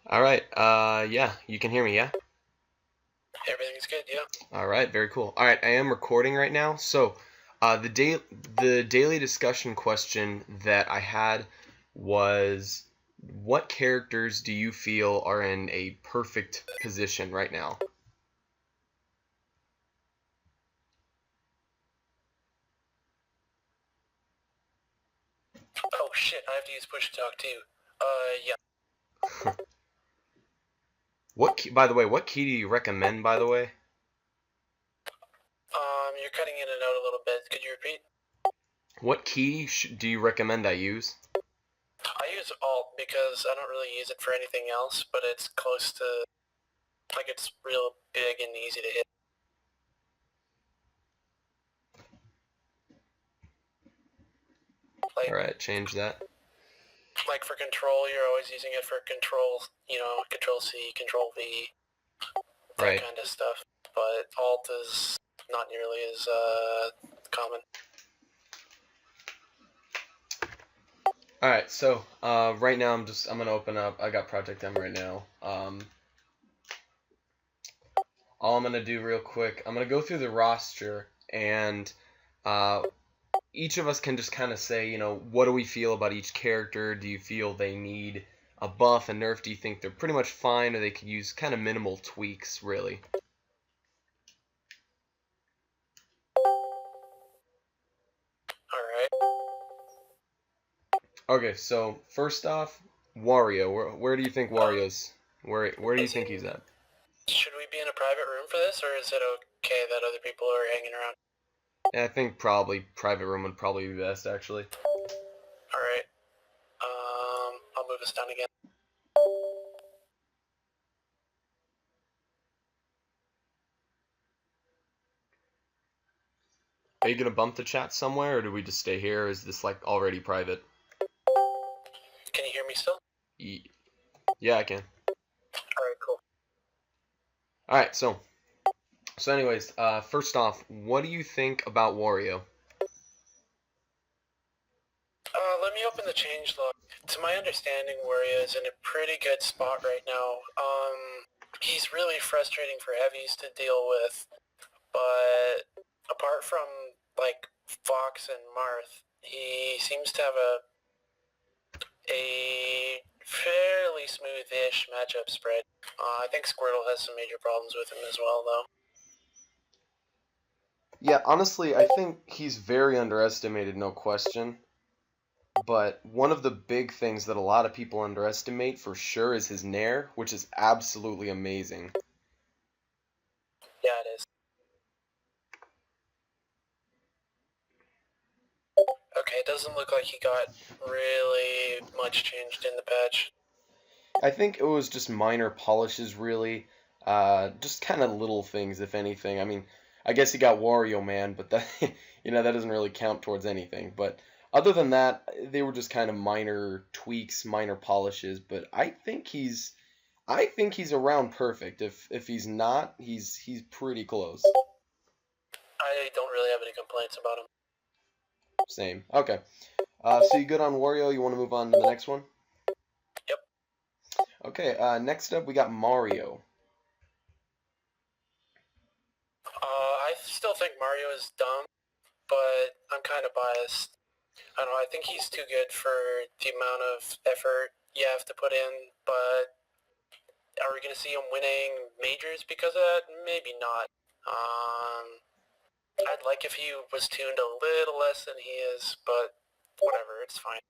All right. Yeah, you can hear me, yeah? Everything's good, yeah. All right, very cool. All right, I am recording right now. So, the daily discussion question that I had was, what characters do you feel are in a perfect position right now? Oh shit, I have to use push to talk too. Yeah. By the way, what key do you recommend, by the way? You're cutting in and out a little bit. Could you repeat? What key do you recommend I use? I use Alt because I don't really use it for anything else, but it's close to, like, it's real big and easy to hit. All Like, right, change that. like for control, you're always using it for control, control C, control V, that Right. kind of stuff. But Alt is not nearly as common. All right, so right now I'm gonna open up. I got Project M right now. All I'm gonna do real quick, I'm gonna go through the roster, and uh, each of us can just kind of say, what do we feel about each character? Do you feel they need a buff, a nerf? Do you think they're pretty much fine, or they could use kind of minimal tweaks, really? Alright. Okay, so first off, Wario. Where do you think Wario's? Where do you Is think it, he's at? should we be in a private room for this, or is it okay that other people are hanging around? Yeah, I think probably private room would probably be best, actually. Alright. I'll move us down again. Are you gonna bump the chat somewhere, or do we just stay here? Or is this like already private? Can you hear me still? Yeah, I can. Alright, cool. All right, so anyways, first off, what do you think about Wario? Let me open the change log. To my understanding, Wario is in a pretty good spot right now. He's really frustrating for heavies to deal with, but apart from, like, Fox and Marth, he seems to have a fairly smooth-ish matchup spread. I think Squirtle has some major problems with him as well, though. Yeah, honestly, I think he's very underestimated, no question. But one of the big things that a lot of people underestimate for sure is his Nair, which is absolutely amazing. Yeah, it is. Okay, it doesn't look like he got really much changed in the patch. I think it was just minor polishes, really. Just kind of little things, if anything. I mean, I guess he got Wario Man, but that that doesn't really count towards anything. But other than that, they were just kind of minor tweaks, minor polishes. But I think he's around perfect. If he's not, he's pretty close. I don't really have any complaints about him. Same. Okay. So you good on Wario? You want to move on to the next one? Yep. Okay. Next up, we got Mario. I still think Mario is dumb, but I'm kind of biased. I don't know, I think he's too good for the amount of effort you have to put in, but are we going to see him winning majors because of that? Maybe not. I'd like if he was tuned a little less than he is, but whatever, it's fine.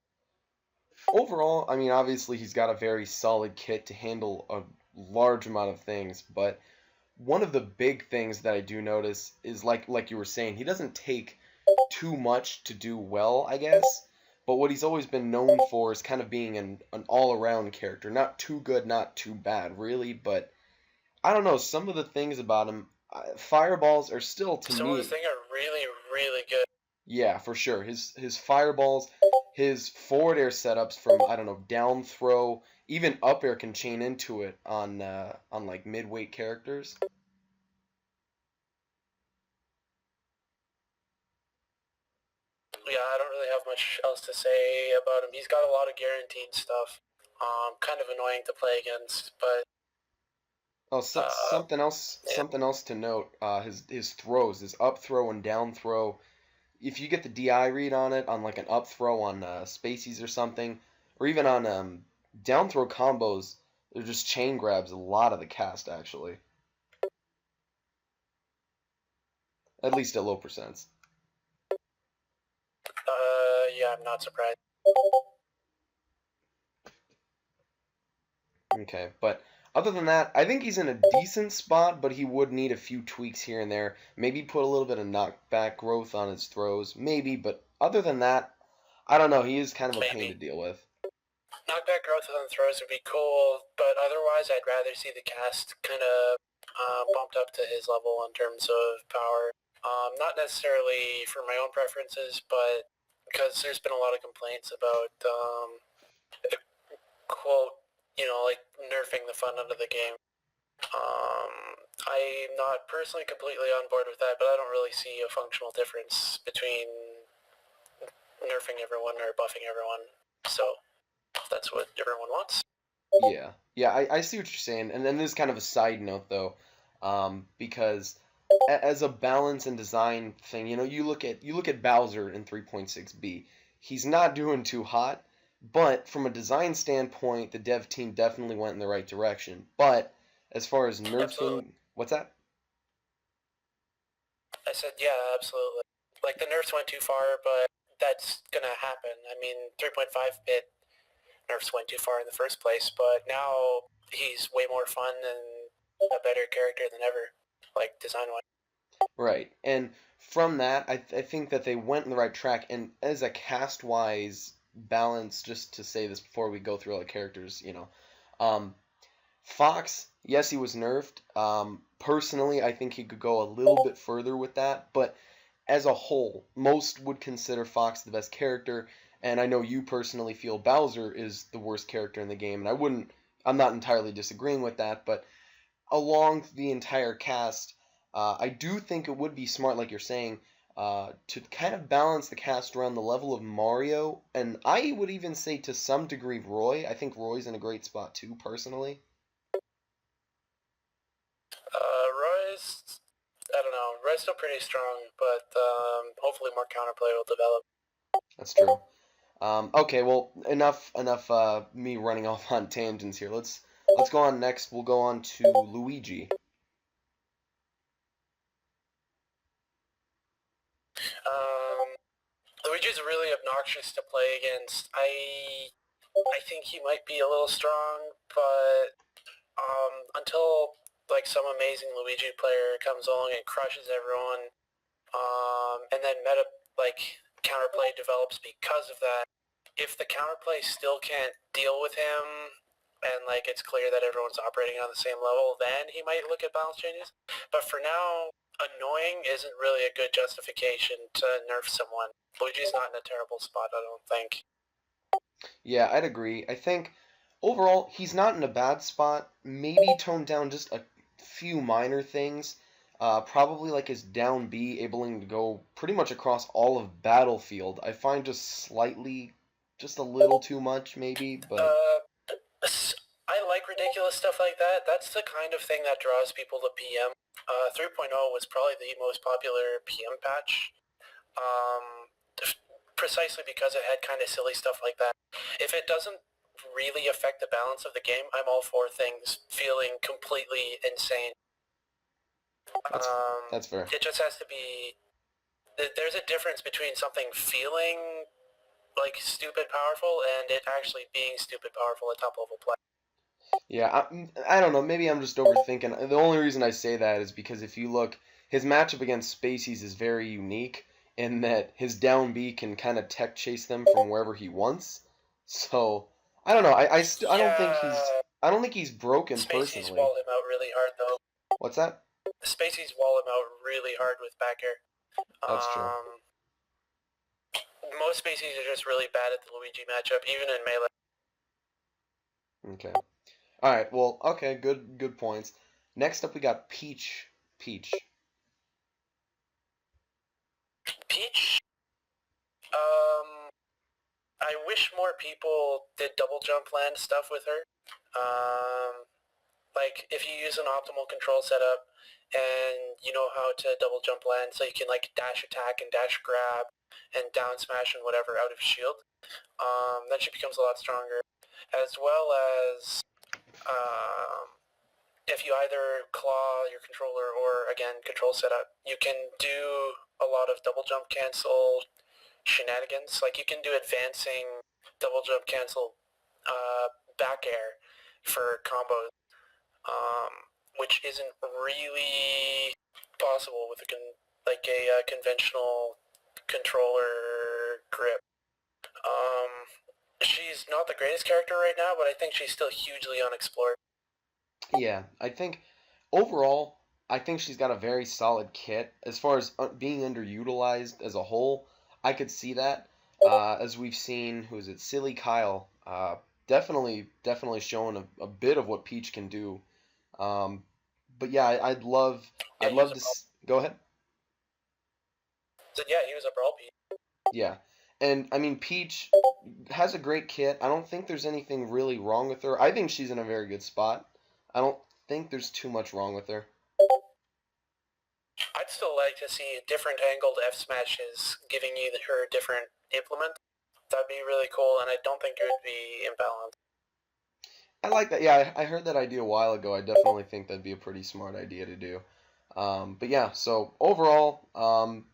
Overall, I mean, obviously he's got a very solid kit to handle a large amount of things, but one of the big things that I do notice is like you were saying, he doesn't take too much to do well, I guess. But what he's always been known for is kind of being an all-around character. Not too good, not too bad, really, but I don't know, some of the things about him, fireballs are still to Some of the me, things are really, really good. yeah, for sure. His fireballs, his forward air setups from I don't know down throw, even up air can chain into it on like mid-weight characters. Yeah, I don't really have much else to say about him. He's got a lot of guaranteed stuff. Kind of annoying to play against, but Oh, uh, yeah. something else to note. His throws, his up throw and down throw. If you get the DI read on it, on like an up throw on spacies or something, or even on down throw combos, they're just chain grabs a lot of the cast actually. At least at low percents. Yeah, I'm not surprised. Okay, but other than that, I think he's in a decent spot, but he would need a few tweaks here and there. Maybe put a little bit of knockback growth on his throws, maybe, but other than that, I don't know. He is kind of a pain to Maybe. deal with. Knockback growth on the throws would be cool, but otherwise I'd rather see the cast kind of bumped up to his level in terms of power. Not necessarily for my own preferences, but because there's been a lot of complaints about, quote, like nerfing the fun out of the game. I'm not personally completely on board with that, but I don't really see a functional difference between nerfing everyone or buffing everyone. So that's what everyone wants. Yeah, yeah, I see what you're saying, and then this is kind of a side note though, because as a balance and design thing, you look at Bowser in 3.6b. He's not doing too hot, but from a design standpoint, the dev team definitely went in the right direction. But as far as Absolutely. nerfing, what's that? I said, yeah, absolutely. Like the nerfs went too far, but that's gonna happen. I mean, 3.5-bit nerfs went too far in the first place, but now he's way more fun and a better character than ever, like design-wise. Right. And from that, I think that they went in the right track. And as a cast wise balance, just to say this before we go through all the characters, um, Fox, yes, he was nerfed. Personally, I think he could go a little bit further with that. But as a whole, most would consider Fox the best character. And I know you personally feel Bowser is the worst character in the game. And I'm not entirely disagreeing with that. But along the entire cast, I do think it would be smart, like you're saying, to kind of balance the cast around the level of Mario, and I would even say to some degree Roy. I think Roy's in a great spot too, personally. Roy's, I don't know. Roy's still pretty strong, but hopefully more counterplay will develop. That's true. Okay, well, enough. Me running off on tangents here. Let's go on next. We'll go on to Luigi. Um, Luigi's really obnoxious to play against. I think he might be a little strong, but until like some amazing Luigi player comes along and crushes everyone, and then meta like counterplay develops because of that. If the counterplay still can't deal with him, and like it's clear that everyone's operating on the same level, then he might look at balance changes. But for now, annoying isn't really a good justification to nerf someone. Luigi's not in a terrible spot, I don't think. Yeah, I'd agree. I think overall he's not in a bad spot. Maybe toned down just a few minor things. Probably like his down B, able to go pretty much across all of Battlefield. I find just a little too much maybe, but Uh, I like ridiculous stuff like that. That's the kind of thing that draws people to PM. 3.0 was probably the most popular PM patch, um, precisely because it had kind of silly stuff like that. If it doesn't really affect the balance of the game, I'm all for things feeling completely insane. that's that's fair. It just has to be. There's a difference between something feeling like stupid powerful and it actually being stupid powerful at top level play. Yeah, I don't know. Maybe I'm just overthinking. The only reason I say that is because if you look, his matchup against Spacies is very unique in that his down B can kind of tech chase them from wherever he wants. So I don't know. Yeah, I don't think he's broken Spacey's personally. wall him out really hard though. What's that? Spacey's wall him out really hard with back air. That's true. Most Spaceys are just really bad at the Luigi matchup, even in melee. Okay. All right. Well, okay. Good points. Next up, we got Peach. Peach. Peach, um, I wish wish more people did double jump land stuff with her. Like if you use an optimal control setup and you know how to double jump land, so you can like dash attack and dash grab and down smash and whatever out of shield, then she becomes a lot stronger. As well as if you either claw your controller or again control setup, you can do a lot of double jump cancel shenanigans. Like you can do advancing double jump cancel back air for combos, which isn't really possible with a conventional controller grip. She's not the greatest character right now, but I think she's still hugely unexplored. Yeah, I think overall, I think she's got a very solid kit. As far as being underutilized as a whole, I could see that. As we've seen, who is it? Silly Kyle. Definitely showing a bit of what Peach can do. Um, but yeah, Yeah, I'd he was love a to brawl. go ahead. So yeah, he was a brawl piece. Yeah, and I mean Peach has a great kit. I don't think there's anything really wrong with her. I think she's in a very good spot. I don't think there's too much wrong with her. I'd still like to see different angled F smashes giving you her different implement. That'd be really cool, and I don't think it would be imbalanced. I like that. Yeah, I heard that idea a while ago. I definitely think that'd be a pretty smart idea to do. But yeah, so overall,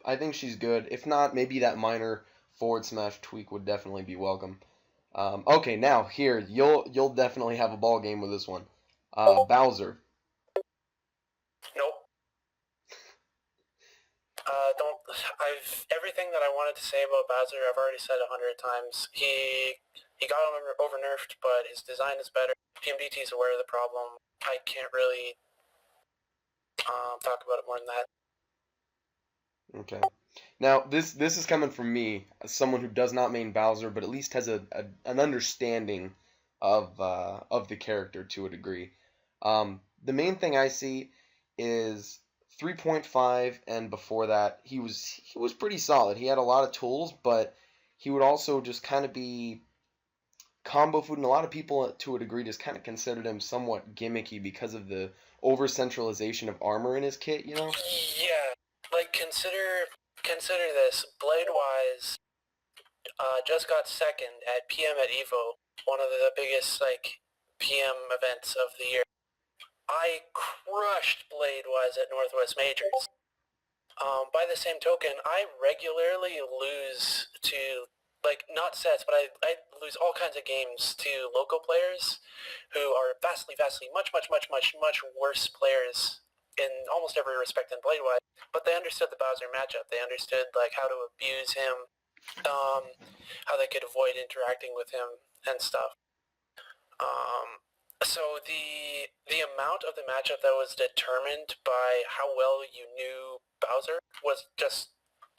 I think she's good. If not, maybe that minor forward smash tweak would definitely be welcome. Okay, now here you'll definitely have a ball game with this one. Bowser. Nope. Don't. I've everything that I wanted to say about Bowser. I've already said 100 times. He got over nerfed, but his design is better. PMDT is aware of the problem. I can't really talk about it more than that. Okay. Now this is coming from me, as someone who does not main Bowser, but at least has an understanding of the character to a degree. The main thing I see is 3.5 and before that he was pretty solid. He had a lot of tools, but he would also just kind of be combo food, and a lot of people to a degree just kind of considered him somewhat gimmicky because of the over centralization of armor in his kit. You know? Yeah, like consider this. Blade-wise, just got second at PM at Evo, one of the biggest like PM events of the year. I crushed Blade-wise at Northwest Majors. By the same token, I regularly lose to, like, not sets, but I lose all kinds of games to local players who are vastly, much worse players in almost every respect than Blade-wise. But they understood the Bowser matchup. They understood, like, how to abuse him, how they could avoid interacting with him and stuff. So the amount of the matchup that was determined by how well you knew Bowser was just,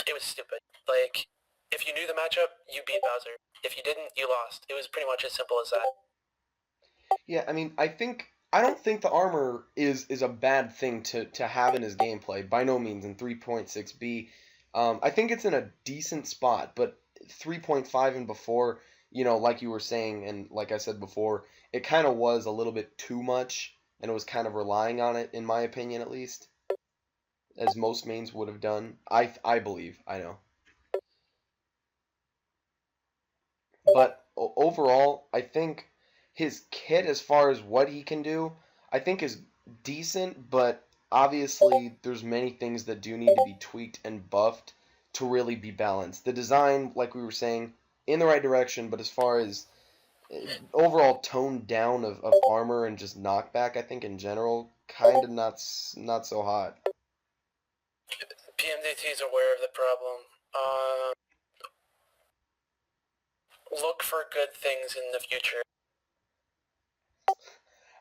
it was stupid. Like, if you knew the matchup, you beat Bowser. If you didn't, you lost. It was pretty much as simple as that. Yeah, I mean, I don't think the armor is a bad thing to have in his gameplay. By no means in 3.6b. I think it's in a decent spot, but 3.5 and before, like you were saying and like I said before, it kind of was a little bit too much, and it was kind of relying on it, in my opinion at least, as most mains would have done. I believe, I know. But overall, I think his kit, as far as what he can do, I think is decent. But obviously, there's many things that do need to be tweaked and buffed to really be balanced. The design, like we were saying, in the right direction. But as far as overall tone down of armor and just knockback, I think in general, kind of not so hot. PMDT is aware of the problem. Look for good things in the future.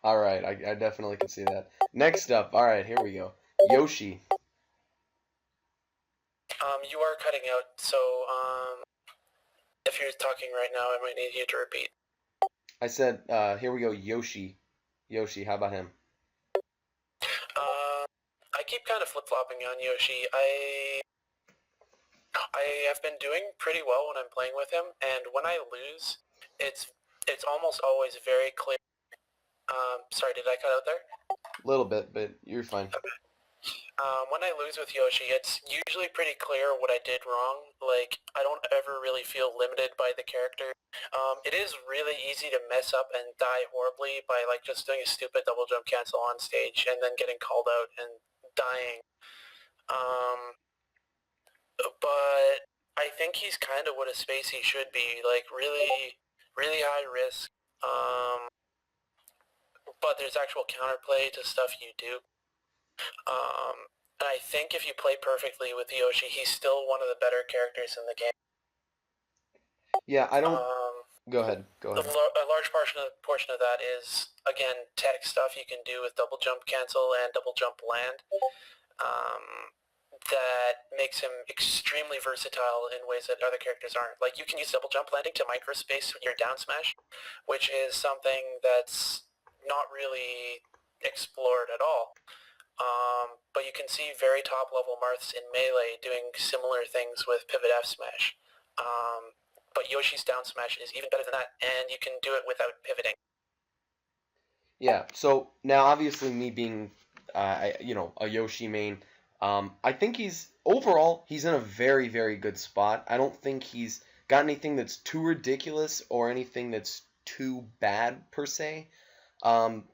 All right, I definitely can see that. Next up, all right, here we go. Yoshi. You are cutting out, so if you're talking right now, I might need you to repeat. I said, here we go, Yoshi. Yoshi, how about him? I keep kind of flip-flopping on Yoshi. I have been doing pretty well when I'm playing with him, and when I lose, it's it's almost always very clear. Sorry, did I cut out there? A little bit, but you're fine. When I lose with Yoshi, it's usually pretty clear what I did wrong. Like, I don't ever really feel limited by the character. It is really easy to mess up and die horribly by, like, just doing a stupid double jump cancel on stage and then getting called out and dying. Um, but I think he's kind of what a Spacey should be. Like, really, really high risk. Um, but there's actual counterplay to stuff you do. And I think if you play perfectly with Yoshi, he's still one of the better characters in the game. Yeah, I don't. Go ahead. Go ahead. A large portion of that is, again, tech stuff you can do with double jump cancel and double jump land. That makes him extremely versatile in ways that other characters aren't. Like, you can use double jump landing to microspace your down smash, which is something that's not really explored at all. But you can see very top level Marths in Melee doing similar things with pivot F smash. But Yoshi's down smash is even better than that, and you can do it without pivoting. Yeah. So now, obviously, me being, a Yoshi main, I think he's in a very, very good spot. I don't think he's got anything that's too ridiculous or anything that's too bad per se.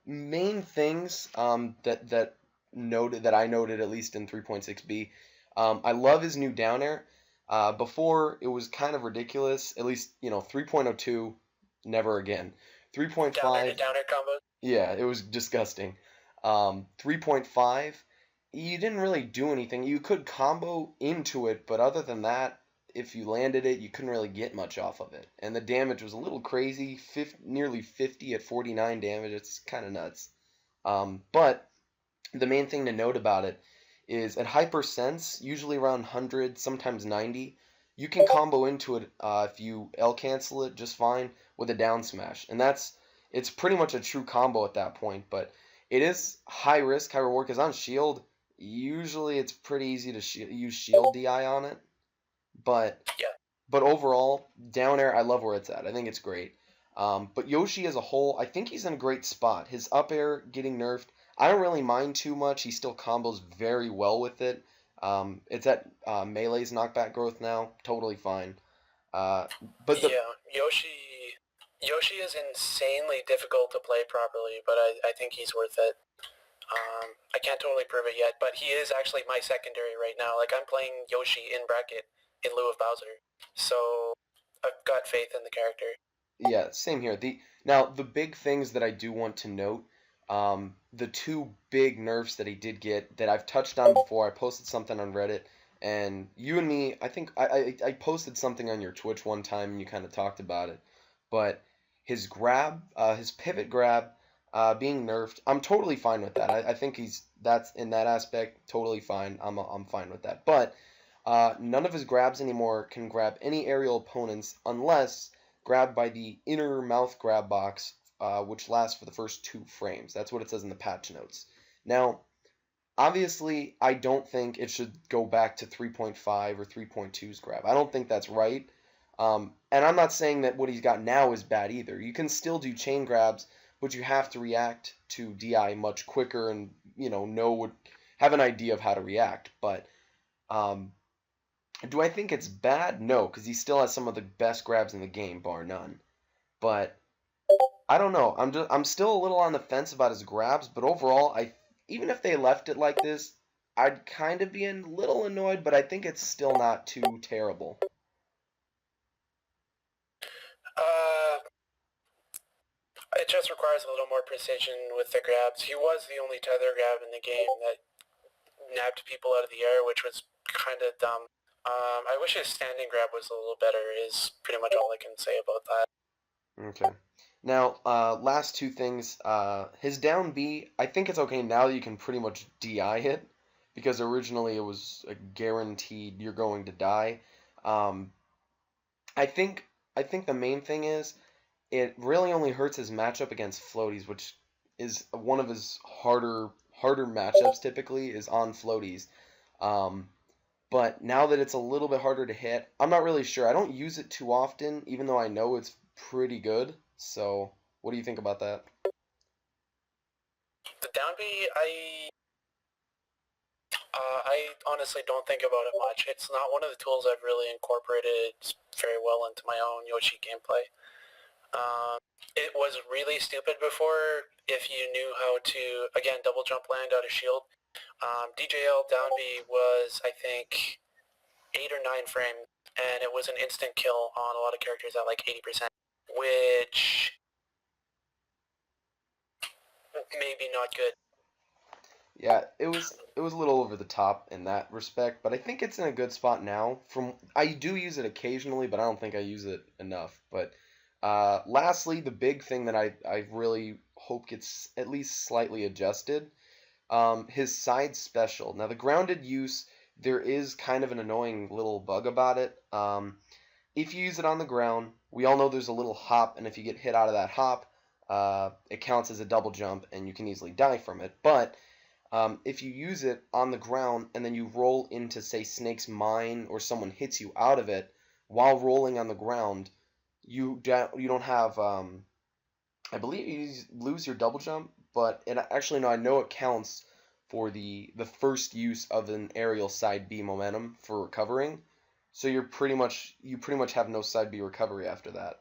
Main things that I noted at least in 3.6b. I love his new down air. Before it was kind of ridiculous. At least 3.02, never again. 3.5 down air combos. Yeah, it was disgusting. 3.5, you didn't really do anything. You could combo into it, but other than that, if you landed it, you couldn't really get much off of it. And the damage was a little crazy, nearly 50 at 49 damage. It's kind of nuts. But the main thing to note about it is at Hyper Sense, usually around 100, sometimes 90, you can combo into it if you L cancel it just fine with a down smash. And it's pretty much a true combo at that point, but it is high risk, high reward, because on shield, usually it's pretty easy to use shield DI on it. But yeah. But overall, down air, I love where it's at. I think it's great. But Yoshi as a whole, I think he's in a great spot. His up air getting nerfed, I don't really mind too much. He still combos very well with it. It's at Melee's knockback growth now, totally fine. Yoshi is insanely difficult to play properly, but I think he's worth it. I can't totally prove it yet, but he is actually my secondary right now. Like, I'm playing Yoshi in bracket in lieu of Bowser, so I've got faith in the character. Yeah, same here. The big things that I do want to note, the two big nerfs that he did get that I've touched on before. I posted something on Reddit, and you and me, I think I posted something on your Twitch one time, and you kind of talked about it. But his pivot grab, being nerfed, I'm totally fine with that. I think that's in that aspect totally fine. I'm fine with that. But none of his grabs anymore can grab any aerial opponents unless grabbed by the inner mouth grab box, which lasts for the first 2 frames. That's what it says in the patch notes. Now, obviously, I don't think it should go back to 3.5 or 3.2's grab. I don't think that's right. And I'm not saying that what he's got now is bad either. You can still do chain grabs, but you have to react to DI much quicker and, have an idea of how to react. But do I think it's bad? No, because he still has some of the best grabs in the game, bar none. But I don't know. I'm still a little on the fence about his grabs, but overall, even if they left it like this, I'd kind of be a little annoyed, but I think it's still not too terrible. It just requires a little more precision with the grabs. He was the only tether grab in the game that nabbed people out of the air, which was kind of dumb. I wish his standing grab was a little better, is pretty much all I can say about that. Okay. Now, last 2 things. His down B, I think it's okay now that you can pretty much DI it, because originally it was a guaranteed you're going to die. I think the main thing is it really only hurts his matchup against floaties, which is one of his harder matchups typically is on floaties. But now that it's a little bit harder to hit, I'm not really sure. I don't use it too often, even though I know it's pretty good. So, what do you think about that? The down B, I honestly don't think about it much. It's not one of the tools I've really incorporated very well into my own Yoshi gameplay. It was really stupid before if you knew how to, again, double jump land out of shield. DJL down B was, I think, 8 or 9 frames, and it was an instant kill on a lot of characters at like 80%, which maybe not good. Yeah, it was a little over the top in that respect, but I think it's in a good spot now. From I do use it occasionally, but I don't think I use it enough. But lastly, the big thing that I really hope gets at least slightly adjusted, his side special. Now the grounded use, there is kind of an annoying little bug about it. If you use it on the ground, we all know there's a little hop, and if you get hit out of that hop, it counts as a double jump, and you can easily die from it. But if you use it on the ground and then you roll into, say, Snake's mine, or someone hits you out of it while rolling on the ground, you don't have. I believe you lose your double jump, but and actually no, I know it counts for the first use of an aerial side B momentum for recovering. So you pretty much have no side B recovery after that.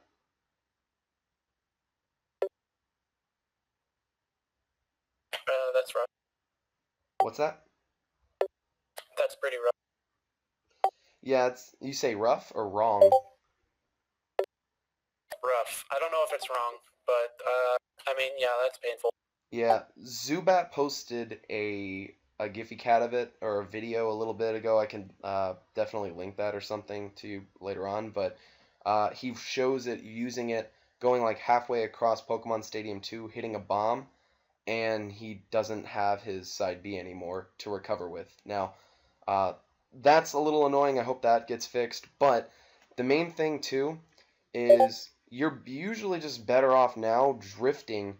That's rough. What's that? That's pretty rough. Yeah, it's you say rough or wrong? Rough. I don't know if it's wrong, but I mean, yeah, that's painful. Yeah, Zubat posted a Giphy cat of it or a video a little bit ago. I can definitely link that or something to you later on. But he shows it using it going like halfway across Pokemon Stadium 2, hitting a bomb, and he doesn't have his side B anymore to recover with. Now, uh, that's a little annoying. I hope that gets fixed. But the main thing too is you're usually just better off now drifting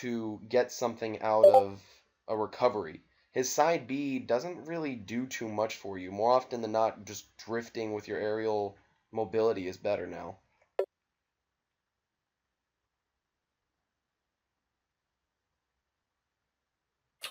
to get something out of a recovery. His side B doesn't really do too much for you. More often than not, just drifting with your aerial mobility is better now.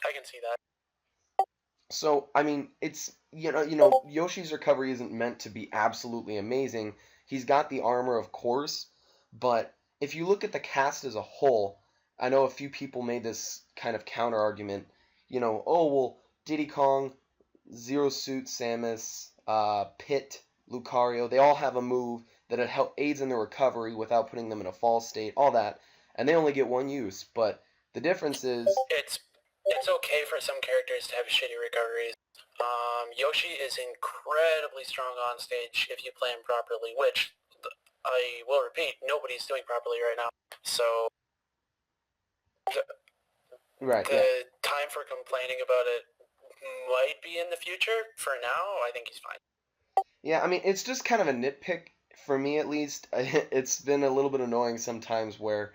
I can see that. So, I mean, it's Yoshi's recovery isn't meant to be absolutely amazing. He's got the armor, of course, but if you look at the cast as a whole, I know a few people made this kind of counter argument. Oh well, Diddy Kong, Zero Suit, Samus, Pit, Lucario, they all have a move that aids in their recovery without putting them in a fall state, all that, and they only get one use. But the difference is, It's okay for some characters to have shitty recoveries. Yoshi is incredibly strong on stage if you play him properly, which I will repeat, nobody's doing properly right now. So the, right, yeah. the time for complaining about it might be in the future. For now, I think he's fine. Yeah, I mean, it's just kind of a nitpick for me at least. It's been a little bit annoying sometimes where,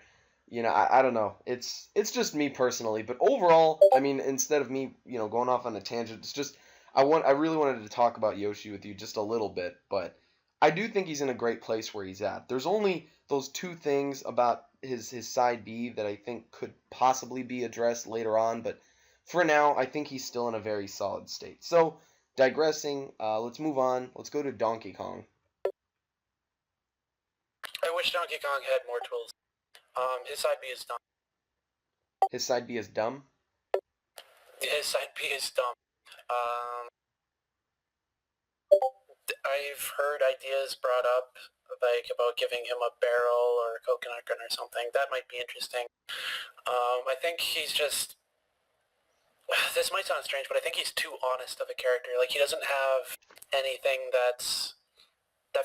I don't know. It's just me personally, but overall, I mean, instead of me, going off on a tangent, it's just I really wanted to talk about Yoshi with you just a little bit, but I do think he's in a great place where he's at. There's only those two things about his side B that I think could possibly be addressed later on, but for now, I think he's still in a very solid state. So, digressing, let's move on. Let's go to Donkey Kong. I wish Donkey Kong had more tools. His side B is dumb. His side B is dumb. His side B is dumb. Um, I've heard ideas brought up like about giving him a barrel or a coconut gun or something. That might be interesting. I think he's just. This might sound strange, but I think he's too honest of a character. Like he doesn't have anything that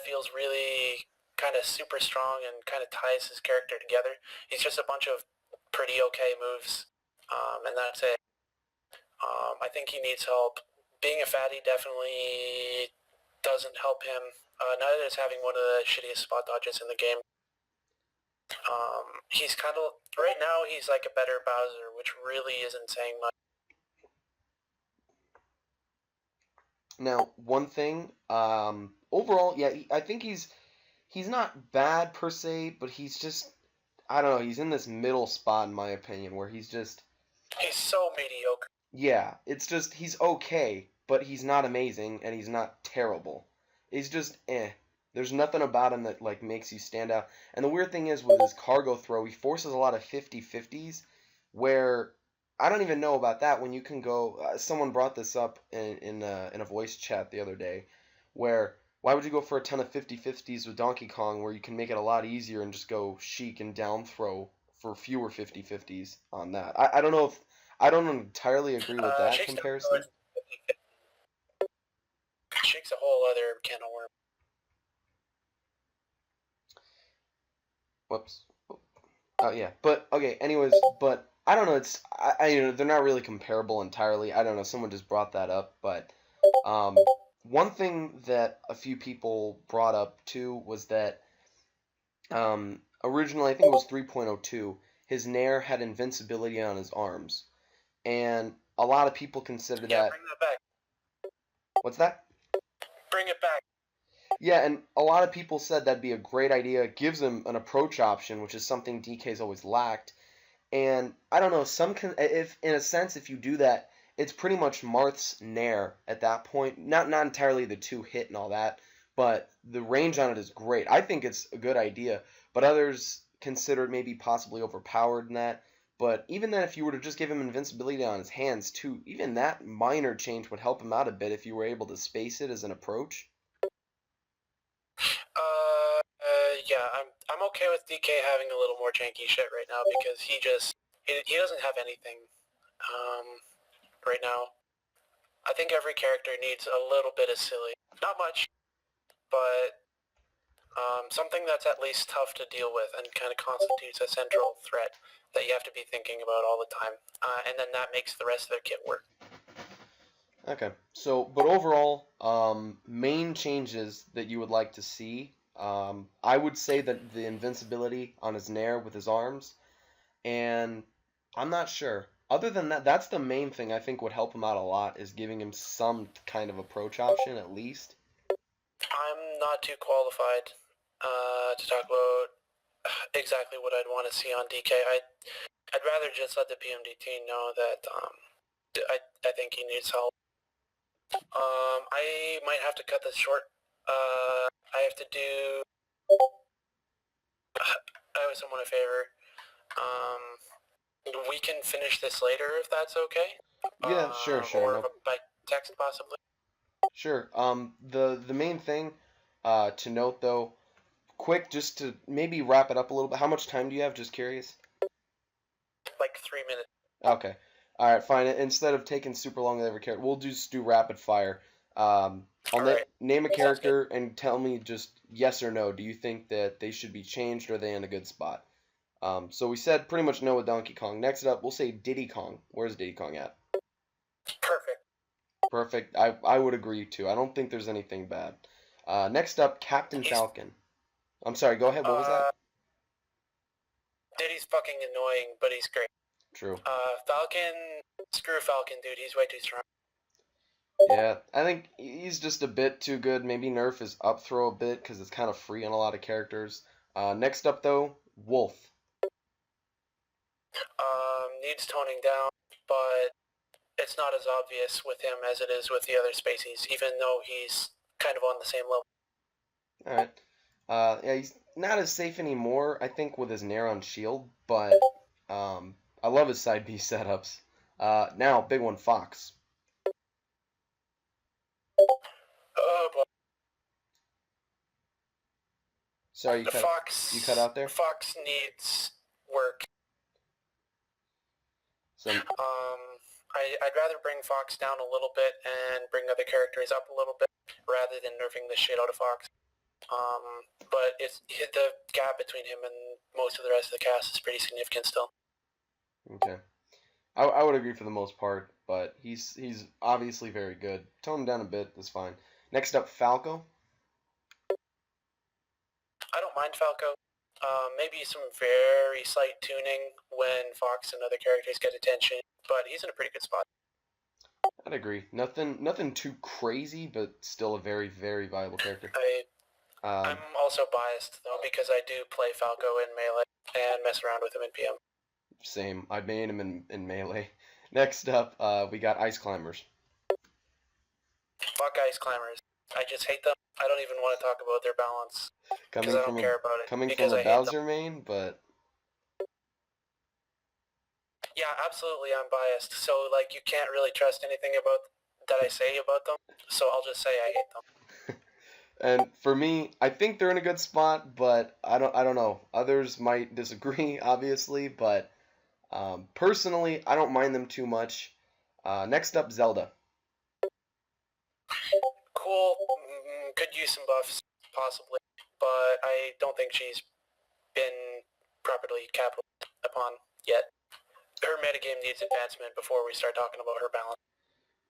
feels really kind of super strong and kind of ties his character together. He's just a bunch of pretty okay moves, and that's it. I think he needs help. Being a fatty definitely doesn't help him. Neither is having one of the shittiest spot dodges in the game. He's kind of right now. He's like a better Bowser, which really isn't saying much. Now, one thing, overall, yeah, I think he's not bad per se, but he's just I don't know, he's in this middle spot in my opinion where he's just He's so mediocre. yeah, it's just he's okay, but he's not amazing and he's not terrible. He's just eh. There's nothing about him that like makes you stand out. And the weird thing is with his cargo throw, he forces a lot of 50-50s where I don't even know about that when you can go someone brought this up in a voice chat the other day where why would you go for a ton of 50-50s with Donkey Kong where you can make it a lot easier and just go Sheik and down throw for fewer 50-50s on that. I don't know if I don't entirely agree with that Shakes comparison. Shakes a whole other can of worms. Whoops. Oh yeah, but okay. Anyways, but I don't know. You know they're not really comparable entirely. I don't know. Someone just brought that up, but um, one thing that a few people brought up too was that originally I think it was 3.02. His Nair had invincibility on his arms, and a lot of people consider Yeah, that. bring that back. What's that? Bring it back. Yeah, and a lot of people said that'd be a great idea. It gives him an approach option, which is something DK's always lacked. And I don't know, if in a sense if you do that, it's pretty much Marth's Nair at that point. Not entirely the two hit and all that, but the range on it is great. I think it's a good idea, but others consider it maybe possibly overpowered in that. But even then, if you were to just give him invincibility on his hands too, even that minor change would help him out a bit if you were able to space it as an approach. Yeah, I'm okay with DK having a little more janky shit right now because he doesn't have anything right now. I think every character needs a little bit of silly. Not much, but something that's at least tough to deal with and kind of constitutes a central threat that you have to be thinking about all the time. And then that makes the rest of their kit work. Okay. So, but overall, main changes that you would like to see, I would say that the invincibility on his Nair with his arms, and I'm not sure. Other than that, that's the main thing I think would help him out a lot is giving him some kind of approach option at least. I'm not too qualified to talk about exactly what I'd want to see on DK. I'd rather just let the PMDT know that I think he needs help. I might have to cut this short. I have to do. I owe someone a favor. We can finish this later if that's okay. Yeah, sure, Or no, by text possibly. sure. The main thing, to note though, quick, just to maybe wrap it up a little bit. How much time do you have? Just curious. Like 3 minutes. Okay. All right, fine. Instead of taking super long with every character, we'll just do rapid fire. I'll Alright. name a Sounds good. character and tell me just yes or no. Do you think that they should be changed or are they in a good spot? So we said pretty much no with Donkey Kong. Next up, we'll say Diddy Kong. Where's Diddy Kong at? Perfect. Perfect. I would agree too. I don't think there's anything bad. Next up, Captain He's Falcon. I'm sorry. Go ahead. What was that? Diddy's fucking annoying, but he's great. True. Falcon, screw Falcon, dude. He's way too strong. Yeah, I think he's just a bit too good. Maybe nerf his up throw a bit because it's kind of free on a lot of characters. Next up, though, Wolf. Needs toning down, but it's not as obvious with him as it is with the other species, even though he's kind of on the same level. All right. Yeah, he's not as safe anymore, I think, with his Nair on shield, but I love his side B setups. Now, big one, Fox. Oh boy. Sorry, The Fox. you cut out there. Fox needs work. Some I'd rather bring Fox down a little bit and bring other characters up a little bit rather than nerfing the shit out of Fox. But the gap between him and most of the rest of the cast is pretty significant still. okay. I would agree for the most part, but he's obviously very good. Tone him down a bit, that's fine. Next up, Falco. I don't mind Falco. Maybe some very slight tuning when Fox and other characters get attention, but he's in a pretty good spot. I'd agree. Nothing too crazy, but still a very, very viable character. I'm Um, also biased though because I do play Falco in melee and mess around with him in PM. Same. I made him in melee. Next up, we got Ice Climbers. Fuck ice climbers. I just hate them. I don't even want to talk about their balance because Coming I from don't a care about it coming from because a I hate them. Bowser main, but Yeah, absolutely, I'm biased. So like, you can't really trust anything about that I say about them. So I'll just say I hate them. and for me, I think they're in a good spot, but I don't know. Others might disagree, obviously, but personally, I don't mind them too much. Next up, Zelda. Cool. Could use some buffs, possibly, but I don't think she's been properly capitalized upon yet. Her metagame needs advancement before we start talking about her balance.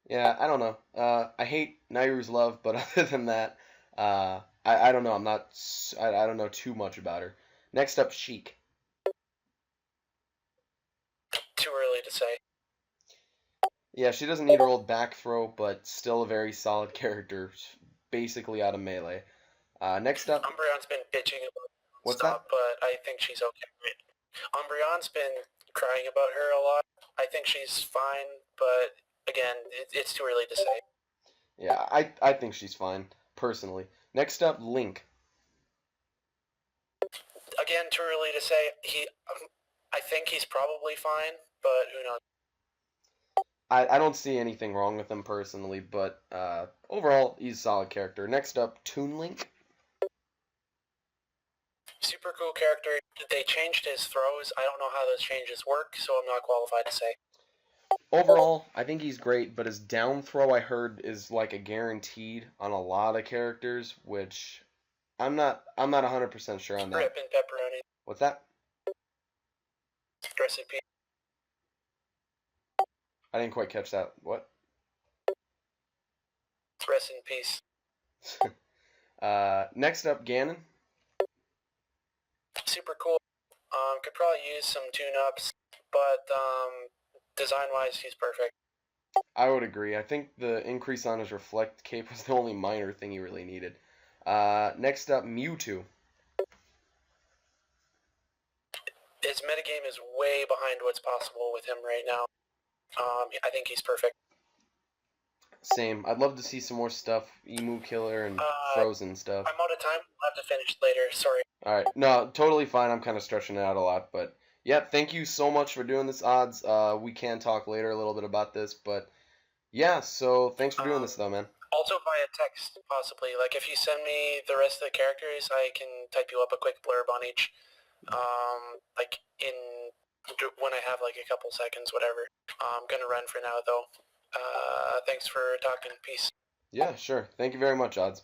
Yeah, I don't know. I hate Nairu's love, but other than that, I don't know. I don't know too much about her. Next up, Sheik. Too early to say. Yeah, she doesn't need her old back throw, but still a very solid character, basically out of melee. Next up, Umbreon's been bitching about what's that? stop, but I think she's okay. Umbreon's been crying about her a lot. I think she's fine, but again, it's too early to say. Yeah, I think she's fine, personally. Next up, Link. Again, too early to say. I think he's probably fine, but who knows? I don't see anything wrong with him personally, but overall, he's a solid character. Next up, Toon Link. Super cool character. They changed his throws. I don't know how those changes work, so I'm not qualified to say. Overall, I think he's great, but his down throw I heard is like a guaranteed on a lot of characters, which I'm not 100% sure on that. Rip and pepperoni. What's that? Rest in peace. I didn't quite catch that. What? Rest in peace. Next up, Ganon. Super cool. Could probably use some tune-ups, but design-wise, he's perfect. I would agree. I think the increase on his reflect cape was the only minor thing he really needed. Next up, Mewtwo. His metagame is way behind what's possible with him right now. I think he's perfect. Same. I'd love to see some more stuff, Emu Killer and Frozen stuff. I'm out of time. I'll have to finish later. Sorry. All right. No, totally fine. I'm kind of stretching it out a lot, but yeah, thank you so much for doing this, Odds. We can talk later a little bit about this, but yeah, so thanks for doing this though, man. Also via text, possibly. Like, if you send me the rest of the characters, I can type you up a quick blurb on each. Like, when I have, like, a couple seconds, whatever. I'm gonna run for now, though. Thanks for talking. Peace. Yeah, sure. Thank you very much, Odds.